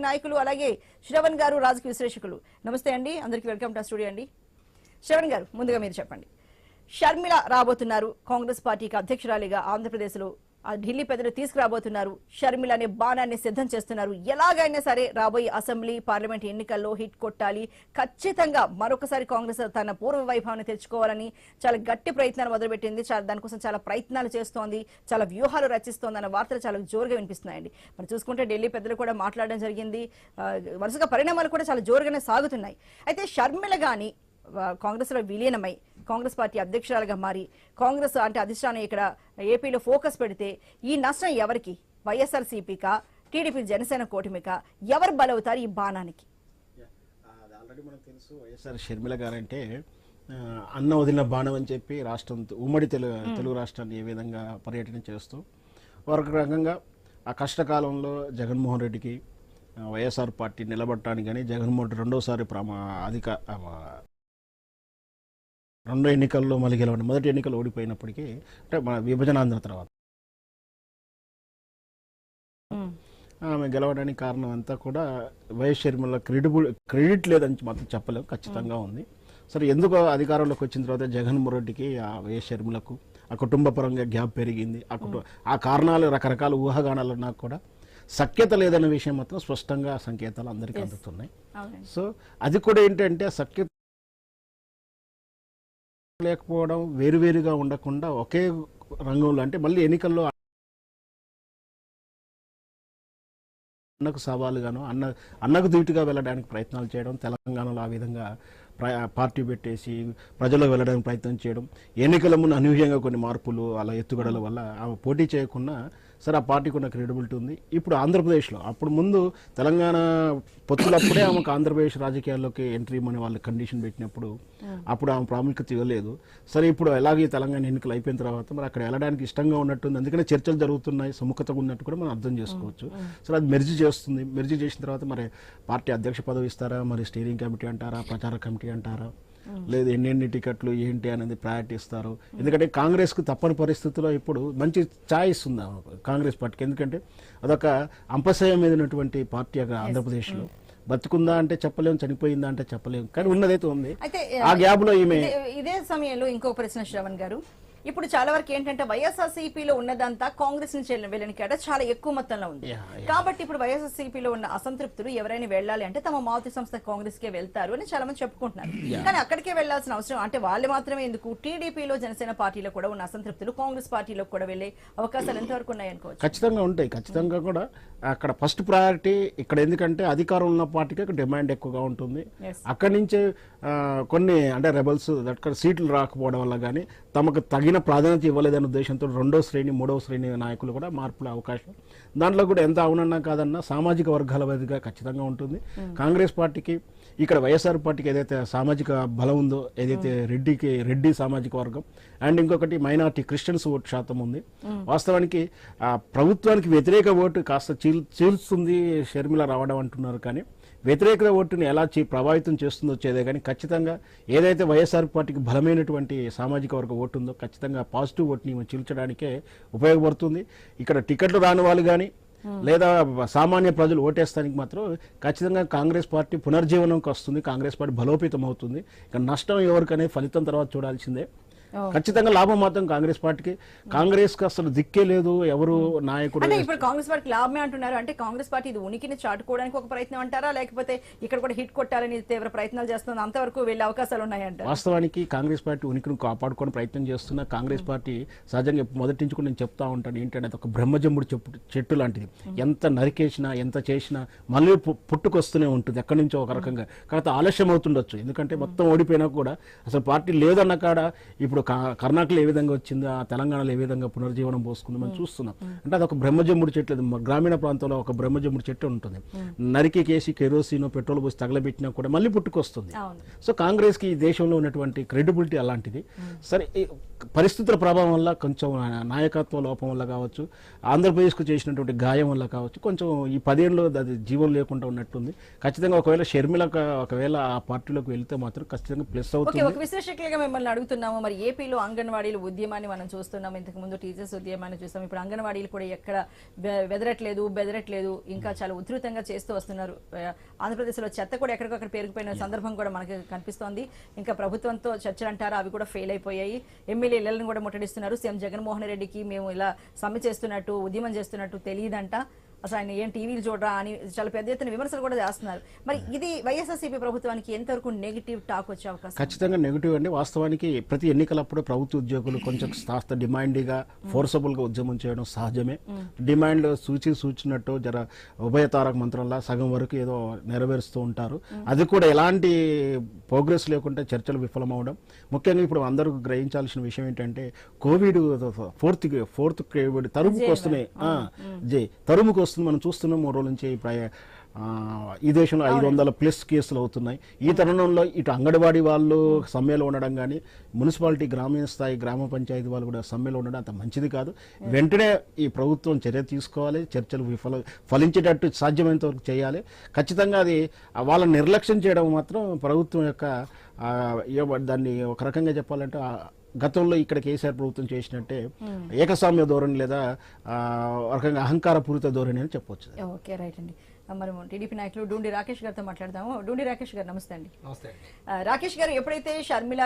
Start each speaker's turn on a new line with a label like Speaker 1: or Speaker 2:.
Speaker 1: నాయకులు అలాగే శ్రవణ్ గారు రాజకీయ విశ్లేషకులు. నమస్తే అండి, అందరికీ వెల్కమ్ టు స్టూడియో అండి. శ్రవణ్ గారు, ముందుగా మీరు చెప్పండి. షర్మిల రాబోతున్నారు కాంగ్రెస్ పార్టీకి అధ్యక్షురాలిగా. ఆంధ్రప్రదేశ్లో ఢిల్లీ పెద్దలు తీసుకురాబోతున్నారు. షర్మిల అనే బాణాన్ని సిద్ధం చేస్తున్నారు. ఎలాగైనా సరే రాబోయే అసెంబ్లీ పార్లమెంట్ ఎన్నికల్లో హిట్ కొట్టాలి, ఖచ్చితంగా మరొకసారి కాంగ్రెస్ తన పూర్వ వైభవాన్ని తెచ్చుకోవాలని చాలా గట్టి ప్రయత్నాలు మొదలుపెట్టింది. దానికోసం చాలా ప్రయత్నాలు చేస్తోంది, చాలా వ్యూహాలు రచిస్తోంది అన్న వార్తలు చాలా జోరుగా వినిపిస్తున్నాయండి. మరి చూసుకుంటే ఢిల్లీ పెద్దలు కూడా మాట్లాడడం జరిగింది. వరుసగా పరిణామాలు కూడా చాలా జోరుగానే సాగుతున్నాయి. అయితే షర్మిల గాని కాంగ్రెస్ లో విలీనమై కాంగ్రెస్ పార్టీ అధ్యక్షురాలుగా మారి కాంగ్రెస్ అంటే అధిష్టానం ఇక్కడ ఏపీలో ఫోకస్ పెడితే ఈ నష్టం ఎవరికి? వైఎస్ఆర్సీపీకా, టీడీపీ జనసేన కూటమికా? ఎవరు బలవుతారు ఈ బాణానికి?
Speaker 2: ఆల్రెడీ మనకు తెలుసు, వైఎస్ఆర్ షర్మిల గారంటే అన్న వదిలిన బాణం అని చెప్పి రాష్ట్రం ఉమ్మడి తెలుగు రాష్ట్రాన్ని ఏ విధంగా పర్యటన చేస్తూ ఒక రకంగా ఆ కష్టకాలంలో జగన్మోహన్ రెడ్డికి వైఎస్ఆర్ పార్టీ నిలబడటానికి కానీ జగన్మోహన్ రెడ్డి రెండోసారి రెండో ఎన్నికల్లో మళ్ళీ గెలవండి, మొదటి ఎన్నికలు ఓడిపోయినప్పటికీ అంటే మన విభజనాంధ్ర తర్వాత ఆమె గెలవడానికి కారణం అంతా కూడా వైఎస్ షర్మిల క్రెడిట్ లేదని మాత్రం చెప్పలేము, ఖచ్చితంగా ఉంది. సరే, ఎందుకు అధికారంలోకి వచ్చిన తర్వాత జగన్మోహన్ రెడ్డికి వైఎస్ షర్మిలకు ఆ కుటుంబ పరంగా గ్యాప్ పెరిగింది, ఆ కారణాలు రకరకాల ఊహాగానాలు ఉన్నా కూడా సఖ్యత లేదన్న విషయం మాత్రం స్పష్టంగా సంకేతాలు అందరికీ అందుతున్నాయి. సో అది కూడా ఏంటంటే సఖ్యత లేకపోవడం, వేరువేరుగా ఉండకుండా ఒకే రంగంలో అంటే మళ్ళీ ఎన్నికల్లో అన్నకు సవాలుగాను అన్నకు ధీటుగా వెళ్ళడానికి ప్రయత్నాలు చేయడం, తెలంగాణలో ఆ విధంగా పార్టీ పెట్టేసి ప్రజల్లో వెళ్ళడానికి ప్రయత్నం చేయడం, ఎన్నికల ముందు అనూహ్యంగా కొన్ని మార్పులు అలా ఎత్తుగడల వల్ల ఆమె పోటీ చేయకుండా సరే ఆ పార్టీకి ఉన్న క్రెడిబిలిటీ ఉంది. ఇప్పుడు ఆంధ్రప్రదేశ్లో అప్పుడు ముందు తెలంగాణ పొత్తులప్పుడే ఆమెకు ఆంధ్రప్రదేశ్ రాజకీయాల్లోకి ఎంట్రీ ఇవ్వమని వాళ్ళు కండిషన్ పెట్టినప్పుడు అప్పుడు ఆమె ప్రాముఖ్యత ఇవ్వలేదు. సరే, ఇప్పుడు ఎలాగే తెలంగాణ ఎన్నికలు అయిపోయిన తర్వాత మరి అక్కడ వెళ్ళడానికి ఇష్టంగా ఉన్నట్టుంది, అందుకనే చర్చలు జరుగుతున్నాయి, సుముఖతగా ఉన్నట్టు కూడా మనం అర్థం చేసుకోవచ్చు. సరే, అది మెర్జీ చేస్తుంది. మెర్జీ చేసిన తర్వాత మరి పార్టీ అధ్యక్ష పదవి ఇస్తారా, మరి స్టీరింగ్ కమిటీ అంటారా, ప్రచార కమిటీ అంటారా, లేదు ఎన్ని టికెట్లు ఏంటి అనేది ప్రయారిటీ ఇస్తారు. ఎందుకంటే కాంగ్రెస్కు తప్పని పరిస్థితుల్లో ఇప్పుడు మంచి ఛాయిస్ ఉంది కాంగ్రెస్ పార్టీకి, ఎందుకంటే అదొక అంపశయం మీద ఉన్నటువంటి పార్టీ ఆంధ్రప్రదేశ్లో. బతుకుందా అంటే చెప్పలేము, చనిపోయిందా అంటే చెప్పలేము, కానీ ఉన్నదైతే ఉంది. ఆ గ్యాప్ లో
Speaker 1: ఇదే సమయంలో ఇంకో ప్రశ్న శ్రవణ్ గారు, ఇప్పుడు చాలా వరకు ఏంటంటే వైఎస్ఆర్సీపీలో ఉన్నదంతా కాంగ్రెస్ నుంచి వెళ్ళడానికి చాలా ఎక్కువ మొత్తంలో ఉంది. కాబట్టి ఇప్పుడు వైఎస్ఆర్సీపీలో ఉన్న అసంతృప్తులు ఎవరైనా వెళ్ళాలి అంటే తమ మాతృ సంస్థ కాంగ్రెస్ కే వెళ్తారు అని చాలా మంది చెప్పుకుంటున్నారు. కానీ అక్కడికే వెళ్లాల్సిన అవసరం అంటే వాళ్ళు మాత్రమే ఎందుకు? టీడీపీలో జనసేన పార్టీలో కూడా ఉన్న అసంతృప్తులు కాంగ్రెస్ పార్టీలో కూడా వెళ్లే అవకాశాలు ఎంతవరకు ఉన్నాయనుకోవచ్చు?
Speaker 2: ఖచ్చితంగా ఉంటాయి. ఖచ్చితంగా కూడా అక్కడ ఫస్ట్ ప్రయారిటీ ఇక్కడ, ఎందుకంటే అధికారం ఉన్న పార్టీకి అక్కడ డిమాండ్ ఎక్కువగా ఉంటుంది. అక్కడి నుంచే కొన్ని అంటే రెబల్స్ అక్కడ సీట్లు రాకపోవడం వల్ల కానీ తమకు తగిన ప్రాధాన్యత ఇవ్వలేదనే ఉద్దేశంతో రెండో శ్రేణి మూడవ శ్రేణి నాయకులు కూడా మార్పుల అవకాశం. దాంట్లో కూడా ఎంత అవునన్నా కాదన్నా సామాజిక వర్గాల వారీగా ఖచ్చితంగా ఉంటుంది. కాంగ్రెస్ పార్టీకి ఇక్కడ వైఎస్ఆర్ పార్టీకి ఏదైతే సామాజిక బలం ఉందో, ఏదైతే రెడ్డి సామాజిక వర్గం అండ్ ఇంకొకటి మైనార్టీ క్రిస్టియన్స్ ఓటు శాతం ఉంది. వాస్తవానికి ప్రభుత్వానికి వ్యతిరేక ఓటు కాస్త చీల్స్తుంది షర్మిల రావడం అంటున్నారు, కానీ వ్యతిరేక ఓటుని ఎలా ప్రభావితం చేస్తుందో వచ్చేదే కానీ ఖచ్చితంగా ఏదైతే వైఎస్ఆర్ పార్టీకి బలమైనటువంటి సామాజిక వర్గ ఓటు ఉందో ఖచ్చితంగా పాజిటివ్ ఓటుని చీల్చడానికే ఉపయోగపడుతుంది. ఇక్కడ టికెట్లు రాని వాళ్ళు కానీ లేదా సామాన్య ప్రజలు ఓటేస్తానికి మాత్రం ఖచ్చితంగా కాంగ్రెస్ పార్టీ పునర్జీవనంకి వస్తుంది, కాంగ్రెస్ పార్టీ బలోపేతం అవుతుంది. ఇక నష్టం ఎవరికనే ఫలితం తర్వాత చూడాల్సిందే. ఖచ్చితంగా లాభం మాత్రం కాంగ్రెస్ పార్టీకి. కాంగ్రెస్ కి అసలు దిక్కే లేదు, ఎవరు నాయకుడు.
Speaker 1: ఇప్పుడు కాంగ్రెస్ పార్టీ లాభమే అంటున్నారు అంటే కాంగ్రెస్ పార్టీ ఇది ఉనికిని చాటుకోవడానికి ఒక ప్రయత్నం అంటారా, లేకపోతే ఇక్కడ కూడా హిట్ కొట్టాలని తీవ్ర ప్రయత్నాలు చేస్తుంది, అంతవరకు వెళ్ళే అవకాశాలు ఉన్నాయంట?
Speaker 2: వాస్తవానికి కాంగ్రెస్ పార్టీ ఉనికిని కాపాడుకొని ప్రయత్నం చేస్తున్న కాంగ్రెస్ పార్టీ సహజంగా మొదటి నుంచి కూడా నేను చెప్తా ఉంటాను ఏంటంటే ఒక బ్రహ్మజమ్ముడు చెట్టు లాంటిది, ఎంత నరికేసినా ఎంత చేసినా మళ్ళీ పుట్టుకొస్తూనే ఉంటుంది ఎక్కడి నుంచో ఒక రకంగా. కాకపోతే ఆలస్యం అవుతుండొచ్చు, ఎందుకంటే మొత్తం ఓడిపోయినా కూడా అసలు పార్టీ లేదన్న కాడ ఇప్పుడు కర్ణాటకలో ఏ విధంగా వచ్చింది, ఆ తెలంగాణలో ఏ విధంగా పునర్జీవనం పోసుకుంది మనం చూస్తున్నాం. అంటే అదొక బ్రహ్మజమ్ముడు చెట్లు, గ్రామీణ ప్రాంతంలో ఒక బ్రహ్మజమ్ముడు చెట్టు ఉంటుంది, నరికి కేసి కెరోసిన్ పెట్రోల్ పోసి తగలబెట్టినా కూడా మళ్ళీ పుట్టుకొస్తుంది. సో కాంగ్రెస్ కి ఈ దేశంలో ఉన్నటువంటి క్రెడిబిలిటీ అలాంటిది. సరే, పరిస్థితుల ప్రభావం వల్ల కొంచెం నాయకత్వ లోపం వల్ల కావచ్చు, ఆంధ్రప్రదేశ్కు చేసినటువంటి గాయం వల్ల కావచ్చు, కొంచెం ఈ 10 ఏళ్ళు అది జీవం లేకుండా ఉన్నట్టుంది. ఖచ్చితంగా ఒకవేళ షర్మిల ఒకవేళ ఆ పార్టీలోకి వెళ్తే మాత్రం ఖచ్చితంగా ప్లస్ అవుతుంది.
Speaker 1: విశ్లేషకులుగా మిమ్మల్ని అడుగుతున్నాము, మరి ఏపీలో అంగన్వాడీలు ఉద్యమాన్ని మనం చూస్తున్నాం. ఇంతకు ముందు టీచర్స్ ఉద్యమాన్ని చూస్తాం. ఇప్పుడు అంగన్వాడీలు కూడా ఎక్కడ బెదరట్లేదు, ఇంకా చాలా ఉధృతంగా చేస్తూ వస్తున్నారు. ఆంధ్రప్రదేశ్లో చెత్త కూడా ఎక్కడికక్కడ పేరుకుపోయిన సందర్భం కూడా మనకి కనిపిస్తోంది. ఇంకా ప్రభుత్వంతో చర్చలు అంటారా, అవి కూడా ఫెయిల్ అయిపోయాయి. ఎమ్మెల్యే ఇళ్లను కూడా ముట్టడిస్తున్నారు. సీఎం జగన్మోహన్ రెడ్డికి మేము ఇలా సమ్మె చేస్తున్నట్టు, ఉద్యమం చేస్తున్నట్టు తెలియదంట, అసలు ఆయన ఏం టీవీలు చూడరా అని చాలా పెద్ద ఎత్తున విమర్శలు కూడా చేస్తున్నారు. మరి ఇది వైఎస్ఆర్సీపీ ప్రభుత్వానికి ఎంతవరకు నెగిటివ్ టాక్ వచ్చే అవకాశం?
Speaker 2: ఖచ్చితంగా నెగిటివ్ అండి. వాస్తవానికి ప్రతి ఎన్నికలప్పుడు ప్రభుత్వ ఉద్యోగులు కొంచెం కాస్త డిమాండ్గా ఫోర్సబుల్గా ఉద్యమం చేయడం సహజమే. డిమాండ్ సూచినట్టు జర ఉభయతారక మంత్రంలా సగం వరకు ఏదో నెరవేరుస్తూ ఉంటారు. అది కూడా ఎలాంటి ప్రోగ్రెస్ లేకుండా చర్చలు విఫలమవడం. ముఖ్యంగా ఇప్పుడు అందరూ గ్రహించాల్సిన విషయం ఏంటంటే కోవిడ్ ఫోర్త్ కోవిడ్ తరుముకు వస్తున్నాయి, తరుముకు వస్తుంది. మనం చూస్తున్నాం 3 రోజుల నుంచి ఈ దేశంలో 500+ కేసులు అవుతున్నాయి. ఈ తరుణంలో ఇటు అంగన్వాడీ వాళ్ళు సమ్మెలో ఉండడం కానీ, మున్సిపాలిటీ గ్రామీణ స్థాయి గ్రామ పంచాయతీ వాళ్ళు కూడా సమ్మెలో ఉండడం అంత మంచిది కాదు. వెంటనే ఈ ప్రభుత్వం చర్య తీసుకోవాలి. చర్చలు ఫలించేటట్టు సాధ్యమైనంత వరకు చేయాలి. ఖచ్చితంగా అది వాళ్ళని నిర్లక్ష్యం చేయడం మాత్రం ప్రభుత్వం యొక్క దాన్ని ఒక రకంగా చెప్పాలంటే గతంలో ఇక్కడ కేసీఆర్ ప్రభుత్వం చేసినట్టే ఏకస్వామ్య ధోరణి లేదా రకంగా అహంకారపూరిత ధోరణి అని చెప్పొచ్చు.
Speaker 1: ఓకే, రైట్ అండి. మరి టీడీపీ నాయకులు డూండి రాకేష్ గారితో మాట్లాడదాము. డూండి రాకేష్ గారు నమస్తే అండి.
Speaker 3: నమస్తే.
Speaker 1: రాకేష్ గారు, ఎప్పుడైతే షర్మిల